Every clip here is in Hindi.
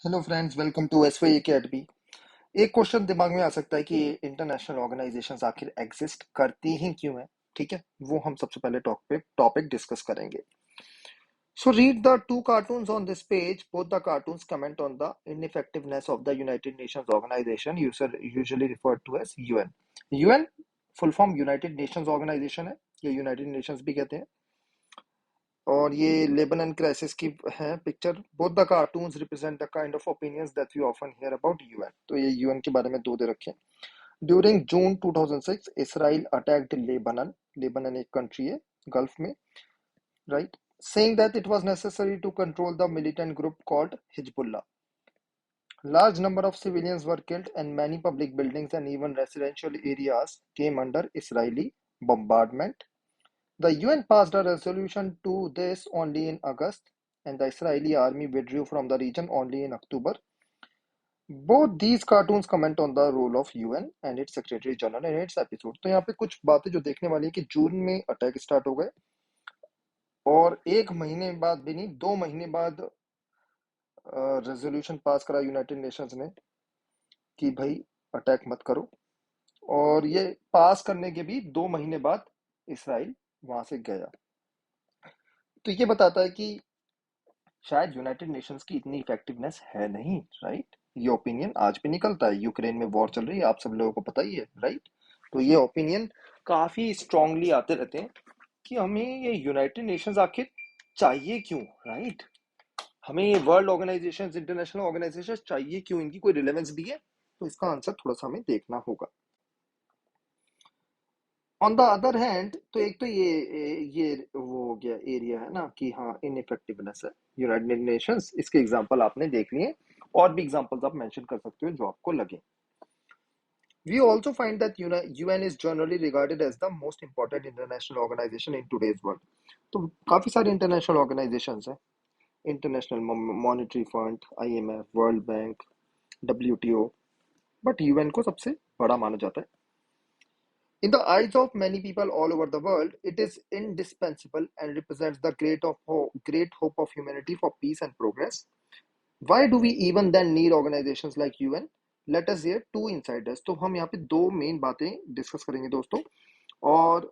Hello friends, welcome to S Y academy. एक क्वेश्चन दिमाग में आ सकता है कि इंटरनेशनल ऑर्गेनाइजेशंस आखिर एग्जिस्ट करती ही क्यों है। ठीक है, वो हम सबसे पहले टॉपिक डिस्कस करेंगे। So read the two cartoons on this page. Both the cartoons comment on the ineffectiveness of the United Nations Organisation usually referred to as UN. UN full form United Nations Organisation है, या यूनाइटेड नेशंस भी कहते हैं। और ये लेबनन क्राइसिस की है picture. Both the cartoons represent the kind of opinions that we often hear about UN. तो ये यूएन के बारे में दो दे रखे हैं। ड्यूरिंग जून 2006 इसराइल अटैक्ड लेबनन। लेबनन एक कंट्री है गल्फ में, right, saying that it was necessary to control the militant group called Hezbollah. Large number of civilians were killed and many public buildings and even residential areas came under Israeli bombardment. The UN passed a resolution to this only in August, and the Israeli army withdrew from the region only in October. Both these cartoons comment on the role of UN and its Secretary General in its episode. तो यहाँ पे कुछ बातें जो देखने वाली है कि जून में अटैक स्टार्ट हो गए और एक महीने बाद भी नहीं, 2 महीने बाद रेजोल्यूशन पास करा यूनाइटेड नेशंस ने कि भाई अटैक मत करो। और ये पास करने के भी 2 महीने बाद इसराइल वहां से गया। तो ये बताता है कि शायद यूनाइटेड नेशंस की इतनी इफेक्टिवनेस है नहीं, राइट। ये ओपिनियन आज भी निकलता है। यूक्रेन में वॉर चल रही है, आप सब लोगों को पता ही है, राइट। तो ये ओपिनियन काफी स्ट्रांगली आते रहते हैं कि हमें ये यूनाइटेड नेशंस आखिर चाहिए क्यों, राइट। हमें ये वर्ल्ड ऑर्गेनाइजेशन, इंटरनेशनल ऑर्गेनाइजेशन चाहिए क्यों, इनकी कोई रिलेवेंस भी है। तो इसका आंसर थोड़ा सा हमें देखना होगा। ऑन द अदर हैंड, तो एक तो ये वो हो गया एरिया है ना कि हाँ इनइफेक्टिवनेस है यूनाइटेड नेशंस। इसके एग्जांपल आपने देख लिए, और भी एग्जांपल्स आप मेंशन कर सकते हो जो आपको लगे। We also find that UN is generally regarded as the most important international organization in today's world. तो काफी सारे इंटरनेशनल ऑर्गेनाइजेशंस हैं। International monetary fund, IMF, world bank, WTO, but UN को सबसे बड़ा माना जाता है। In the eyes of many people all over the world, it is indispensable and represents the great hope of humanity for peace and progress. Why do we even then need organizations like UN? Let us hear two insiders. तो हम यहाँ पे दो मेन बातें डिस्कस करेंगे दोस्तों। और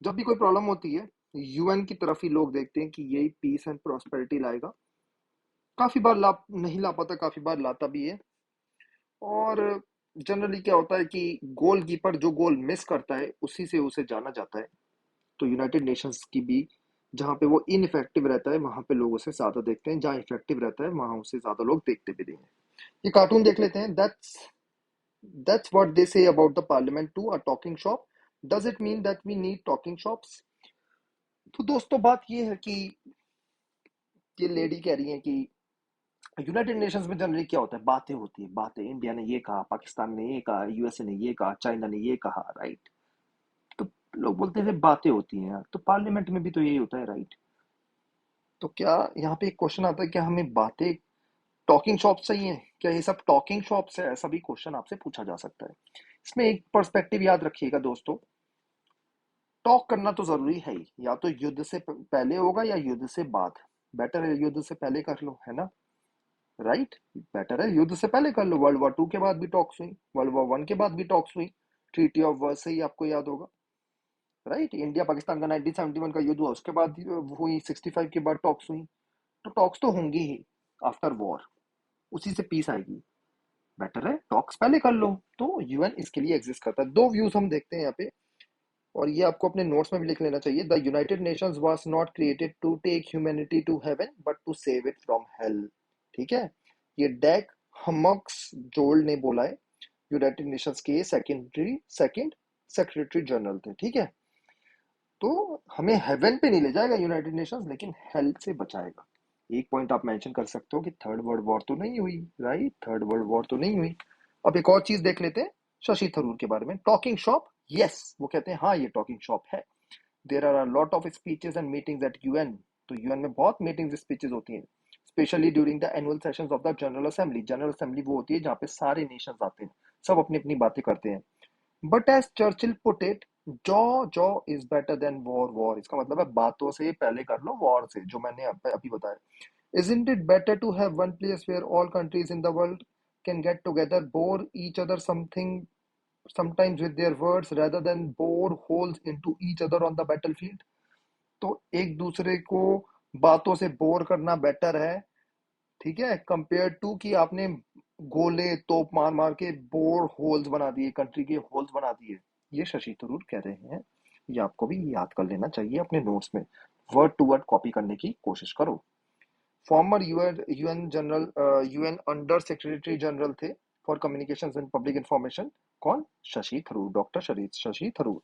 जब भी कोई प्रॉब्लम होती है, यूएन की तरफ ही लोग देखते हैं कि यही पीस एंड प्रॉस्पेरिटी लाएगा। काफी बार ला नहीं ला पाता, काफी बार लाता भी है। और जनरली क्या होता है कि गोलकीपर जो गोल मिस करता है उसी से उसे जाना जाता है। तो यूनाइटेड नेशंस की भी जहाँ पे वो इनइफेक्टिव रहता है वहां पे लोग उसे ज्यादा देखते हैं, जहाँ इफेक्टिव रहता है वहां उसे ज्यादा लोग देखते भी नहीं है। ये कार्टून देख लेते हैं। That's what they say about the parliament to a talking shop. Does it mean that we need talking shops? तो दोस्तों बात ये है कि ये लेडी कह रही है कि यूनाइटेड नेशंस में जनरली क्या होता है, बातें होती है, बातें। इंडिया ने ये कहा, पाकिस्तान ने ये कहा, यूएसए ने ये कहा, चाइना ने ये कहा, राइट। तो लोग बोलते हैं बातें होती हैं यार, तो पार्लियामेंट में भी तो यही होता है, राइट। तो क्या यहाँ पे एक क्वेश्चन आता है, क्या हमें बातें टॉकिंग शॉप चाहिए? क्या ये सब टॉकिंग शॉप्स है? ऐसा भी क्वेश्चन आपसे पूछा जा सकता है। इसमें एक पर्सपेक्टिव याद रखिएगा दोस्तों। टॉक करना तो जरूरी है ही, या तो युद्ध से पहले होगा या युद्ध से बाद। बेटर है युद्ध से पहले कर लो, है ना, राइट। बेटर है युद्ध से पहले कर लो। वर्ल्ड वॉर 2 के बाद भी टॉक्स हुई, वर्ल्ड वॉर 1 के बाद भी टॉक्स हुई। ट्रीटी ऑफ वर्स से ही आपको याद होगा, राइट। इंडिया पाकिस्तान का 1971 का युद्ध हुआ, उसके बाद हुई 65 के बाद टॉक्स हुई। तो टॉक्स तो होंगी ही आफ्टर वॉर, उसी से पीस आएगी। बेटर है टॉक्स पहले कर लो। तो यूएन इसके लिए एग्जिस्ट करता है। दो व्यूज हम देखते हैं यहाँ पे, और ये आपको अपने नोट्स में भी लिख लेना चाहिए। The United Nations was not created to take humanity to heaven but to save it from hell. ठीक है, ये डैक हमक्स जोल ने बोला है। यूनाइटेड नेशंस के सेकंड सेक्रेटरी जनरल थे, ठीक है। तो हमें हेवन पे नहीं ले जाएगा यूनाइटेड नेशंस, लेकिन हेल से बचाएगा। एक पॉइंट आप मेंशन कर सकते हो कि थर्ड वर्ल्ड वॉर तो नहीं हुई, राइट। थर्ड वर्ल्ड वॉर तो नहीं हुई। अब एक और चीज देख लेते हैं शशि थरूर के बारे में। टॉकिंग शॉप, यस, वो कहते हैं हाँ ये टॉकिंग शॉप है। There are a lot of speeches and meetings at UN. तो यूएन में बहुत मीटिंग्स स्पीचेस होती हैं, specially during the annual sessions of the general assembly. General assembly वो होती है जहाँ पे सारे नेशंस आते हैं, सब अपनी अपनी बातें करते हैं। But as Churchill put it, jaw jaw is better than war war. इसका मतलब है बातों से पहले कर लो वॉर से, जो मैंने अभी बताया। Isn't it better to have one place where all countries in the world can get together, bore each other something sometimes with their words rather than bore holes into each other on the battlefield? तो एक दूसरे को बातों से बोर करना बेटर है, ठीक है, कंपेयर टू कि आपने गोले तोप मार मार के बोर होल्स बना दिए, कंट्री के होल्स बना दिए। ये शशि थरूर कह रहे हैं। ये आपको भी याद कर लेना चाहिए अपने नोट्स में, वर्ड टू वर्ड कॉपी करने की कोशिश करो। Former UN general, UN under secretary general थे for communications and public information. कौन? Shashi Tharoor, doctor Shashi Tharoor.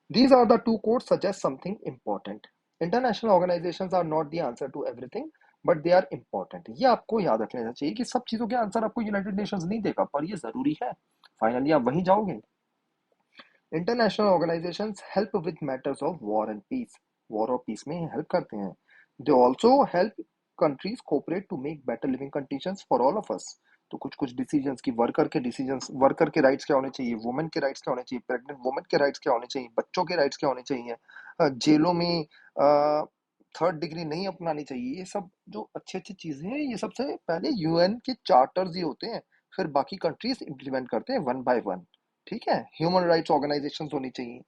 These are the two quotes suggest something important. International organizations are not the answer to everything, but they are important. ये आपको याद रख लेना चाहिए कि सब चीजों के आंसर आपको यूनाइटेड नेशंस नहीं देगा, पर ये जरूरी है। फाइनली आप वहीं जाओगे। International organisations help with matters of war and peace. War और पीस में हेल्प करते हैं। They also help countries cooperate to make better living conditions for all of us. तो कुछ कुछ डिसीजंस की वर्कर के राइट्स क्या होने चाहिए, वुमेन के राइट्स क्या होने चाहिए, प्रेग्नेंट वुमेन के राइट्स क्या होने चाहिए, बच्चों के राइट्स क्या होने चाहिए, जेलों में थर्ड डिग्री नहीं अपनानी चाहिए। ये सब जो अच्छी अच्छी चीजें हैं, ये सबसे पहले यूएन के चार्टर्स ही होते हैं, फिर बाकी कंट्रीज इंप्लीमेंट करते हैं वन बाय वन। ठीक है, ह्यूमन राइट्स ऑर्गेनाइजेशन होनी चाहिए।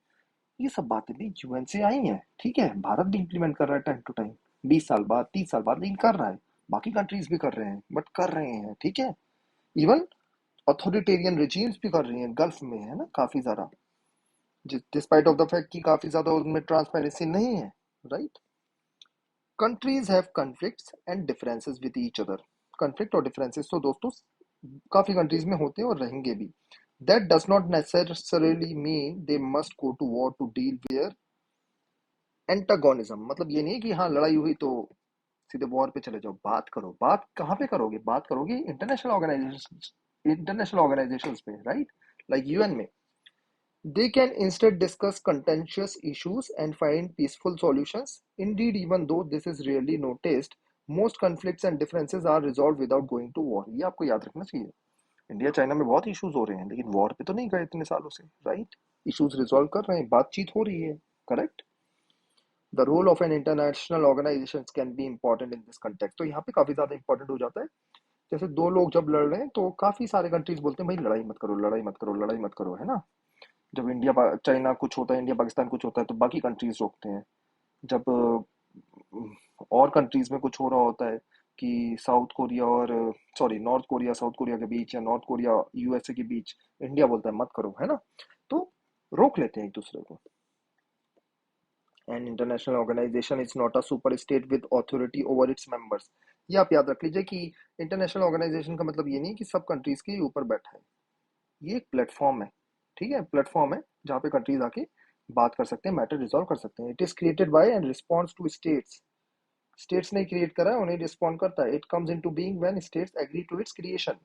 ये सब बातें भी यूएन से आई हैं। ठीक है, भारत भी इंप्लीमेंट कर रहा है टाइम टू टाइम, 20 साल बाद 30 साल बाद, लेकिन कर रहा है। बाकी कंट्रीज भी कर रहे हैं, बट कर रहे हैं। ठीक है, इवन अथॉरिटेरियन रिजीम्स भी कर रही हैं गल्फ में, है ना, काफी ज्यादा, डिस्पाइट ऑफ द फैक्ट कि काफी ज्यादा उनमें ट्रांसपेरेंसी नहीं है। Right. Countries have conflicts and differences with each other. Conflict और डिफरेंसेस तो दोस्तों काफी कंट्रीज में होते हैं और रहेंगे भी। That does not necessarily mean they must go to war to deal with antagonism. मतलब ये नहीं कि हाँ लड़ाई हुई तो सीधे वॉर पे चले जाओ। बात करो। बात कहाँ पे करोगे? बात करोगे इंटरनेशनल ऑर्गेनाइजेशंस पे, राइट, लाइक यूएन में। They can instead discuss contentious issues and find peaceful solutions. Indeed, even though this is rarely noticed, most conflicts and differences are resolved without going to war. ये आपको याद रखना चाहिए। इंडिया चाइना में बहुत इश्यूज हो रहे हैं, लेकिन वॉर पे तो नहीं गए इतने सालों से, राइट। इश्यूज रिजॉल्व कर रहे हैं, बातचीत हो रही है। Correct. The role of an international organisation can be important in this context. तो यहाँ पे काफी ज्यादा इंपॉर्टेंट हो जाता है। जैसे दो लोग जब लड़ रहे हैं तो काफी सारे कंट्रीज बोलते हैं भाई लड़ाई मत करो, लड़ाई मत करो, लड़ाई मत करो, है ना। जब चाइना कुछ होता है, इंडिया पाकिस्तान कुछ होता है, तो बाकी कंट्रीज रोकते हैं। जब और कंट्रीज में कुछ हो रहा होता है कि साउथ कोरिया और sorry north Korea south Korea के बीच, या नॉर्थ कोरिया यूएसए के बीच, इंडिया बोलता है मत करो, है ना। तो रोक लेते हैं एक दूसरे को। An international organisation is not a super state with authority over its members. ये आप याद रख लीजिए कि इंटरनेशनल ऑर्गेनाइजेशन का मतलब ये नहीं कि सब कंट्रीज के ऊपर बैठा है। ये एक प्लेटफॉर्म है। ठीक है, प्लेटफॉर्म है जहाँ पे कंट्रीज आके बात कर सकते हैं, मैटर रिजॉल्व कर सकते हैं। It is created by and response to states. States ने क्रिएट करा है, उन्हें रिस्पॉन्ड करता है। It comes into being when states agree to its creation.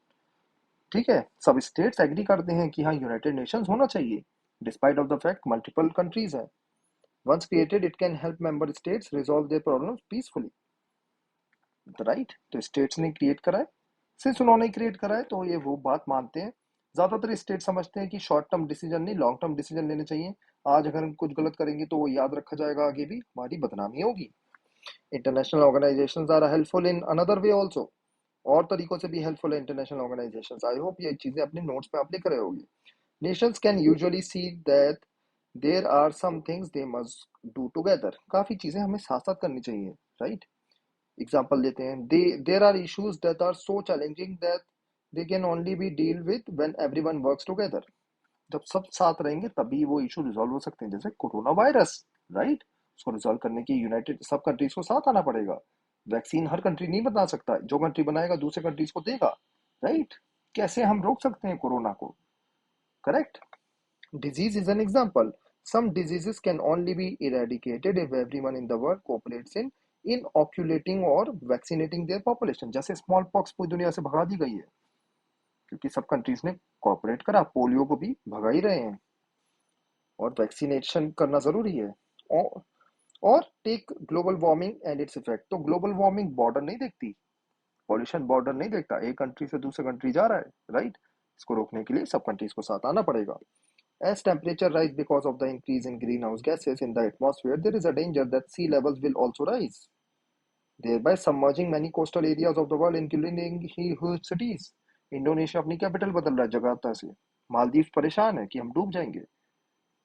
ठीक है, सब स्टेट्स एग्री करते हैं कि हाँ यूनाइटेड नेशंस होना चाहिए, despite of the fact multiple countries हैं। Once created it can help member states resolve their problems peacefully. Right, तो स्टेट्स ने क्रिएट करा है, सिंस उन्होंने क्रिएट करा है तो ये वो बात मानते हैं। ज्यादातर स्टेट समझते हैं कि शॉर्ट टर्म डिसीजन नहीं, लॉन्ग टर्म डिसीजन लेने चाहिए। आज अगर हम कुछ गलत करेंगे तो वो याद रखा जाएगा, आगे भी हमारी बदनामी होगी। International organisations are helpful in another way also. और तरीकों से भी हेल्पफुल है इंटरनेशनल ऑर्गेनाइजेशंस। आई होप ये चीजें अपने नोट्स में आप लिख रहे होंगे। Nations can usually see that there are some things they must do together. काफी चीजें हमें साथ साथ करनी चाहिए, राइट। एग्जाम्पल लेते हैं। They there are issues that are so challenging that they can only be deal with when everyone works together. जब सब साथ रहेंगे तभी वो इशू रिजॉल्व हो सकते हैं, जैसे कोरोना वायरस, राइट। उसको रिजॉल्व करने के यूनाइटेड सब कंट्रीज को साथ आना पड़ेगा। वैक्सीन हर कंट्री नहीं बना सकता, जो कंट्री बनाएगा दूसरे कंट्रीज को देगा, राइट। कैसे हम रोक सकते हैं कोरोना को? Correct. Disease is an example. Some diseases can only be eradicated if everyone in the world cooperates in inoculating or vaccinating their population. जैसे स्मॉल पॉक्स पूरी दुनिया से भगा दी गई है क्योंकि सब कंट्रीज ने कोऑपरेट करा। पोलियो को भी भगा ही रहे हैं, और वैक्सीनेशन करना जरूरी है। और और take global warming and its effect. तो ग्लोबल वार्मिंग बॉर्डर नहीं देखती, पॉल्यूशन बॉर्डर नहीं देखता, एक कंट्री से दूसरे कंट्री जा रहा है, राइट। इसको रोकने के लिए सब कंट्रीज को साथ आना पड़ेगा। As temperature rise because of the increase in greenhouse gases in the atmosphere, there is a danger that sea levels will also rise. thereby submerging many coastal areas of the world, including huge cities. Indonesia अपनी कैपिटल बदल रहा है जकार्ता से। मालदीव परेशान है कि हम डूब जाएंगे।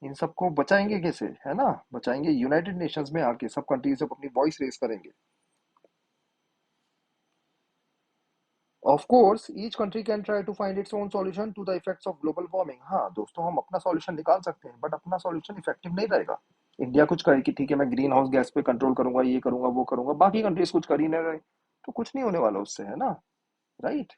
इन सबको बचाएंगे कैसे, है ना? बचाएंगे यूनाइटेड नेशंस में आके, सब कंट्रीज जब अपनी वॉइस रेज करेंगे। Of course each country can try to find its own solution to the effects of global warming. हाँ दोस्तों, हम अपना सॉल्यूशन निकाल सकते हैं, बट अपना सॉल्यूशन इफेक्टिव नहीं रहेगा। इंडिया कुछ कहे कि ठीक है मैं ग्रीन हाउस गैस पे कंट्रोल करूंगा, ये करूंगा वो करूंगा, बाकी कंट्रीज कुछ कर ही नहीं रहे, तो कुछ नहीं होने वाला उससे, है ना? Right.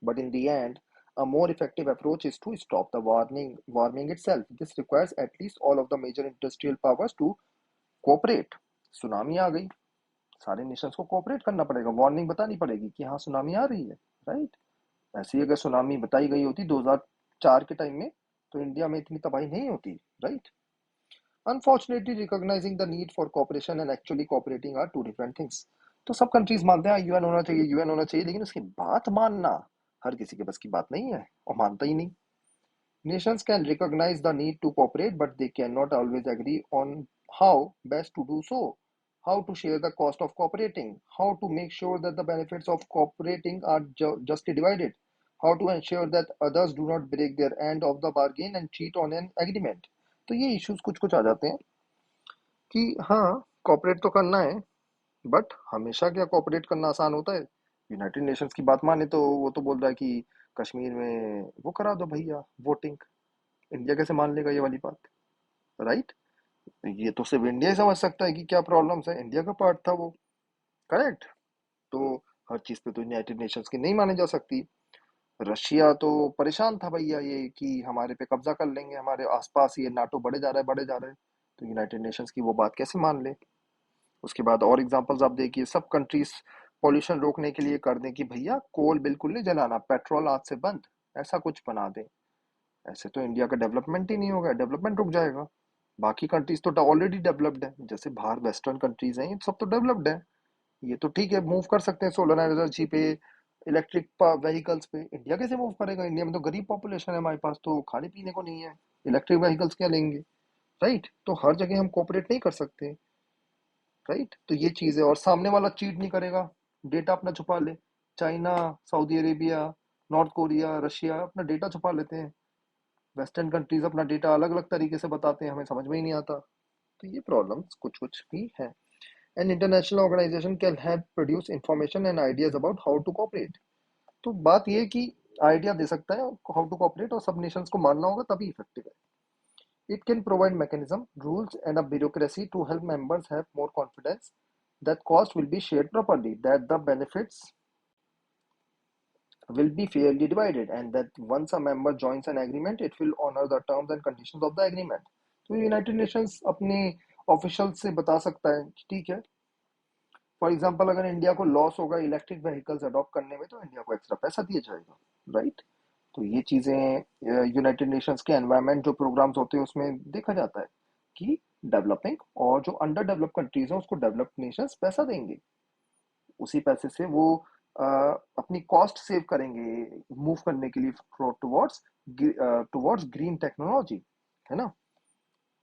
But in the end, a more effective approach is to stop the warming itself. This requires at least all of the major industrial powers to cooperate. Tsunami आ गई, सारे नेशंस को कोऑपरेट करना पड़ेगा, वार्निंग बतानी पड़ेगी कि हाँ सुनामी आ रही है। राइट। ऐसी अगर सुनामी बताई गई होती 2004 के टाइम में, तो इंडिया में इतनी तबाही नहीं होती। Right. Unfortunately recognising the need for cooperation and actually cooperating are two different things. तो सब कंट्रीज मानते हैं यूएन होना चाहिए, यूएन होना चाहिए, लेकिन उसकी बात मानना हर किसी के बस की बात नहीं है, और मानता ही नहीं। Nations can recognize the need to cooperate, but they cannot always agree on how best to do so, how to share the cost of cooperating, how to make sure that the benefits of cooperating are justly divided, how to ensure that others do not break their end of the bargain and cheat on an agreement। तो ये इश्यूज कुछ कुछ आ जाते हैं कि हाँ कॉपरेट तो करना है, बट हमेशा क्या कॉपरेट करना आसान होता है? यूनाइटेड नेशंस की बात माने तो वो तो बोल रहा है कि कश्मीर में वो करा दो भैया वोटिंग। इंडिया कैसे मान लेगा ये वाली बात? राइट। ये तो सिर्फ इंडिया ही समझ सकता है कि क्या प्रॉब्लम्स है, इंडिया का पार्ट था वो। करेक्ट। तो हर चीज पे तो यूनाइटेड नेशंस की नहीं मानी जा सकती। रशिया तो परेशान था भैया ये कि हमारे पे कब्जा कर लेंगे, हमारे आसपास ये नाटो बढ़े जा रहा है बढ़े जा रहा है, तो यूनाइटेड नेशंस की वो बात कैसे मान ले? उसके बाद और एग्जांपल्स आप देखिए, सब कंट्रीज पॉल्यूशन रोकने के लिए कर दें कि भैया कोल बिल्कुल नहीं जलाना, पेट्रोल आज से बंद, ऐसा कुछ बना दें। ऐसे तो इंडिया का डेवलपमेंट ही नहीं होगा, डेवलपमेंट रुक जाएगा। बाकी कंट्रीज तो ऑलरेडी डेवलप्ड है, जैसे बाहर वेस्टर्न कंट्रीज हैं, ये सब तो डेवलप्ड है, ये तो ठीक है मूव कर सकते हैं सोलर एनर्जी पे, इलेक्ट्रिक व्हीकल्स पे। इंडिया कैसे मूव करेगा? इंडिया में तो गरीब पॉपुलेशन है, हमारे पास तो खाने पीने को नहीं है, इलेक्ट्रिक व्हीकल्स क्या लेंगे? राइट। तो हर जगह हम कोऑपरेट नहीं कर सकते। राइट। तो ये चीज है, और सामने वाला चीट नहीं करेगा, डेटा अपना छुपा ले। China, Saudi Arabia, north Korea, Russia अपना डेटा छुपा लेते हैं। वेस्टर्न कंट्रीज अपना डेटा अलग अलग तरीके से बताते हैं, हमें समझ में ही नहीं आता। तो ये प्रॉब्लम्स कुछ कुछ भी है। An international organisation can help produce information and ideas about how to cooperate. तो बात ये है कि आइडिया दे सकता है हाउ टू कोऑपरेट, और सब नेशंस को मानना होगा तभी इफेक्टिव है। It can provide mechanism, rules and a bureaucracy to help members have more confidence that cost will be shared properly, that the benefits will be fairly divided, and that once a member joins an agreement, it will honor the terms and conditions of the agreement। तो यूनाइटेड नेशंस अपने ऑफिशियल से बता सकता है कि ठीक है, फॉर एग्जांपल अगर इंडिया को लॉस होगा इलेक्ट्रिक व्हीकल्स अडॉप्ट करने में, तो इंडिया को एक्स्ट्रा पैसा दिया जाएगा। राइट। तो ये चीजें यूनाइटेड नेशंस के एनवायरमेंट जो प्रोग्राम्स होते हैं उसमें देखा जाता है कि डेवलपिंग और जो अंडर डेवलप कंट्रीज हैं उसको डेवलप्ड नेशंस पैसा देंगे, उसी पैसे से वो अपनी कॉस्ट सेव करेंगे मूव करने के लिए टुवर्ड्स टुवर्ड्स ग्रीन टेक्नोलॉजी, है ना?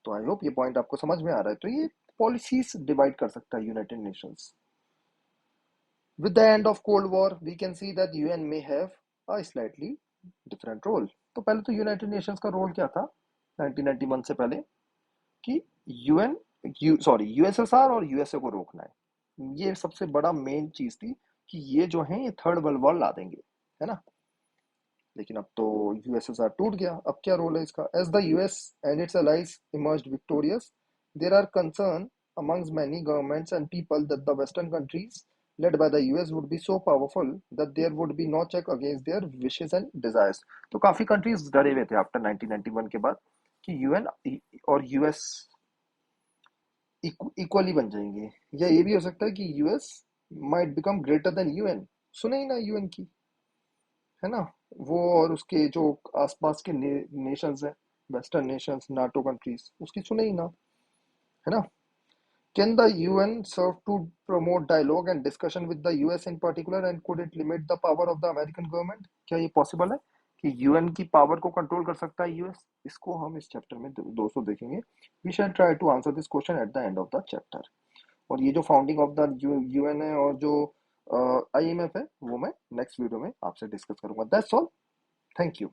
तो आई होप ये पॉइंट आपको समझ में आ रहा है। तो ये पॉलिसीज डिवाइड कर सकता है United Nations. With the end of cold war we can see that UN may have a slightly different role. तो पहले तो यूनाइटेड नेशंस का रोल क्या था 1991 से पहले? कि यूएन यूएसएसआर और यूएसए को रोकना है, ये सबसे बड़ा मेन चीज थी कि ये जो है ये थर्ड वर्ल्ड वॉर ला देंगे, है ना? लेकिन अब तो यूएसएसआर टूट गया, अब क्या रोल है इसका? As the US and its allies emerged victorious, there are concern amongst many governments and people that the western countries led by the US would be so powerful that there would be no check against their wishes and desires। तो काफी कंट्रीज डरे हुए थे आफ्टर 1991 के बाद कि यूएन और यूएस इक्वली बन जाएंगे, या ये भी हो सकता है कि US might become greater than UN. सुने ही ना यूएन की, है ना? वो और उसके जो आसपास के नेशंस हैं, वेस्टर्न नेशंस, नाटो कंट्रीज, उसकी सुने ही ना, है ना? Can the UN serve to promote dialogue and discussion with the US in particular, and could it limit the power of the American government? क्या ये पॉसिबल है कि यूएन की पावर को कंट्रोल कर सकता है यूएस? इसको हम इस चैप्टर में 200 देखेंगे। We shall try to answer this question at the end of the chapter. और ये जो फाउंडिंग ऑफ द यूएन है और जो आईएमएफ है वो मैं नेक्स्ट वीडियो में आपसे डिस्कस करूंगा। That's all. Thank you.